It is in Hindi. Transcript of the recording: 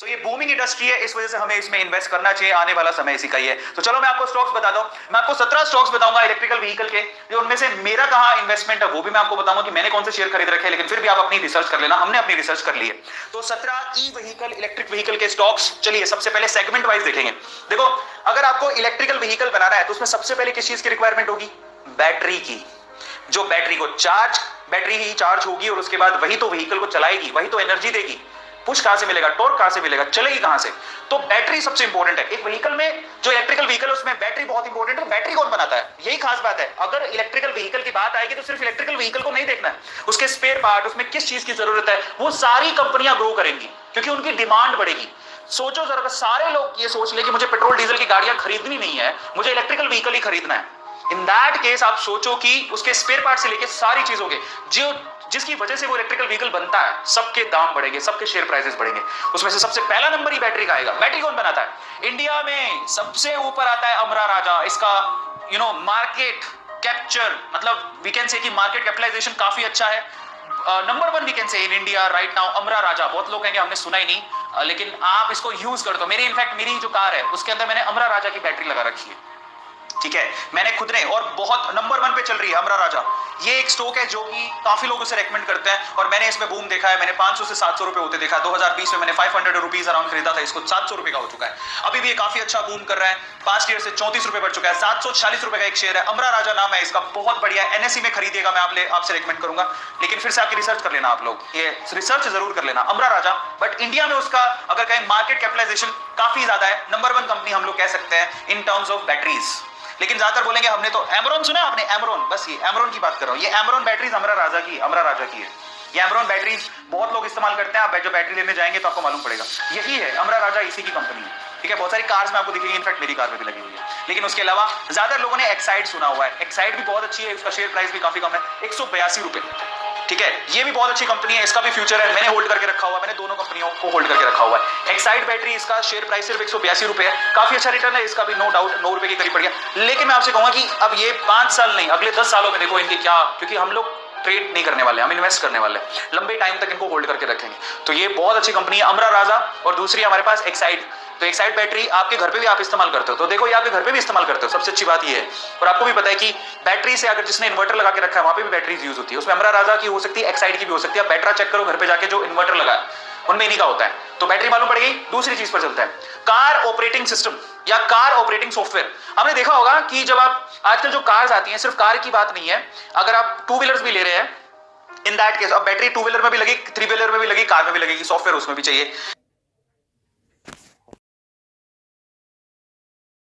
तो ये बूमिंग इंडस्ट्री है, इस वजह से हमें इसमें इन्वेस्ट करना चाहिए, आने वाला समय इसी का ही है। तो चलो मैं आपको स्टॉक्स बताता हूं। मैं आपको 17 स्टॉक्स बताऊंगा इलेक्ट्रिकल व्हीकल के, जो उनमें से मेरा कहां इन्वेस्टमेंट है वो भी मैं आपको बताऊंगा कि मैंने कौन से शेयर खरीद रखे हैं, लेकिन फिर भी आप अपनी रिसर्च कर लेना, हमने अपनी रिसर्च कर ली है। तो 17 ई व्हीकल इलेक्ट्रिक व्हीकल के स्टॉक्स। चलिए सबसे पहले सेगमेंट वाइज देखेंगे। देखो, अगर आपको इलेक्ट्रिकल व्हीकल बनाना है तो उसमें सबसे पहले किस चीज की रिक्वायरमेंट होगी? बैटरी की। जो बैटरी को चार्ज, बैटरी ही चार्ज होगी और उसके बाद वही तो व्हीकल को चलाएगी, वही तो एनर्जी देगी। पुश कहां से मिलेगा, टॉर्क कहां से मिलेगा, चलेगी कहां से? तो बैटरी सबसे इंपॉर्टेंट है एक व्हीकल में। जो इलेक्ट्रिकल व्हीकल है उसमें बैटरी बहुत इंपॉर्टेंट है। बैटरी कौन बनाता है, यही खास बात है। अगर इलेक्ट्रिकल व्हीकल की बात आएगी तो सिर्फ इलेक्ट्रिकल व्हीकल को नहीं देखना है, उसके स्पेयर पार्ट, उसमें किस चीज की जरूरत है, वो सारी कंपनियां ग्रो करेंगी क्योंकि उनकी डिमांड बढ़ेगी। सोचो जरा, सारे लोग ये सोच ले कि मुझे पेट्रोल डीजल की गाड़ियां खरीदनी नहीं है, मुझे इलेक्ट्रिकल व्हीकल ही खरीदना है। इन दैट केस आप सोचो कि उसके स्पेयर पार्ट से लेके सारी चीजों के जो जिसकी वजह से वो इलेक्ट्रिकल व्हीकल बनता है, सबके दाम बढ़ेंगे, सबके शेयर प्राइसेस बढ़ेंगे। उसमें से सबसे पहला नंबर ही बैटरी का आएगा। बैटरी कौन बनाता है? इंडिया में सबसे ऊपर आता है अमरा राजा। इसका मार्केट कैप्चर, मतलब वी कैन से कि मार्केट कैपिटलाइजेशन काफी अच्छा है। Number 1 we can say in India right now Amara Raja. बहुत लोग कहेंगे हमने सुना ही नहीं, लेकिन आप इसको यूज कर दो। मेरी इनफैक्ट मेरी जो कार है उसके अंदर मैंने अमरा राजा की बैटरी लगा रखी है, ठीक है, मैंने खुद ने, और बहुत नंबर 1 पे चल रही है अमरा राजा। ये एक स्टॉक है जो कि काफी लोग उसे रेकमेंड करते हैं और मैंने इसमें बूम देखा है। मैंने 500 से 700 रुपए होते देखा। 2020 में मैंने 500 रुपीज अराउंड खरीदा था, इसको 700 रुपए का हो चुका है। अभी भी ये काफी अच्छा बूम कर रहा है। 5 ईयर से 34 रुपए बढ़ चुका है। 740 रुपए का एक शेयर है, अमरा राजा नाम है इसका, बहुत बढ़िया। एनएससी में खरीदिएगा, मैं आपसे रेकमेंड करूंगा, लेकिन फिर से आपकी रिसर्च कर लेना, आप लोग ये रिसर्च जरूर कर लेना अमरा राजा। बट इंडिया में उसका अगर कहें मार्केट कैपिटलाइजेशन काफी ज्यादा है। नंबर 1 कंपनी हम लोग कह सकते हैं इन टर्म्स ऑफ बैटरीज। लेकिन ज्यादातर बोलेंगे हमने तो एमरॉन सुना है, आपने एमरॉन, बस ये एमरॉन की बात कर रहा हूं। ये एमरॉन बैटरीज अमरा राजा की है। ये एमरॉन बैटरीज बहुत लोग इस्तेमाल करते हैं। आप जो बैटरी लेने जाएंगे तो आपको मालूम पड़ेगा, यही है अमरा राजा, इसी की कंपनी है, ठीक है। बहुत सारी कार्स में आपको दिखेगी, इनफैक्ट मेरी कार में भी लगी हुई है। लेकिन उसके अलावा ज्यादा लोगों ने एक्साइड सुना हुआ है। एक्साइड भी बहुत अच्छी है, उसका शेयर प्राइस भी काफी कम है, 182 रुपए, ठीक है। ये भी बहुत अच्छी कंपनी है, इसका भी फ्यूचर है, मैंने होल्ड करके रखा हुआ है। मैंने दोनों कंपनियों को होल्ड करके रखा हुआ है। एक्साइड बैटरी, इसका शेयर प्राइस सिर्फ 182 रुपए है, काफी अच्छा रिटर्न है इसका भी, नो डाउट 9 रुपए के करीब पड़ गया। लेकिन मैं आपसे कहूंगा कि अब ये 5 साल नहीं, अगले 10 सालों में देखो इनके क्या, क्योंकि हम लोग ट्रेड नहीं करने वाले, हम इन्वेस्ट करने वाले, लंबे टाइम तक इनको होल्ड करके रखेंगे। तो ये बहुत अच्छी कंपनी है अमरा राजा। और दूसरी हमारे पास एक्साइड। तो एक्साइड बैटरी आपके घर पे भी आप इस्तेमाल करते हो, तो देखो ये आपके घर पे भी इस्तेमाल करते हो, सबसे अच्छी बात ये है। और आपको भी पता है कि बैटरी से, अगर जिसने इन्वर्टर लगा के रखा है वहां पे भी बैटरीज यूज होती है। उसमें अमरा राजा की हो सकती है, एक्साइड की भी हो सकती है। आप बैटरा चेक करो घर पे जाके, जो इन्वर्टर लगा है उनमें इन्हीं का होता है। तो बैटरी मालूम पड़ गई। दूसरी चीज पर चलता है, कार ऑपरेटिंग सिस्टम या कार ऑपरेटिंग सॉफ्टवेयर। आपने देखा होगा कि जब आप आजकल जो कार्स आती हैं, सिर्फ कार की बात नहीं है, अगर आप 2 व्हीलर्स भी ले रहे हैं, इन दैट केस अब बैटरी 2 व्हीलर में भी लगी, 3 व्हीलर में भी लगी, कार में भी लगेगी, सॉफ्टवेयर उसमें भी चाहिए।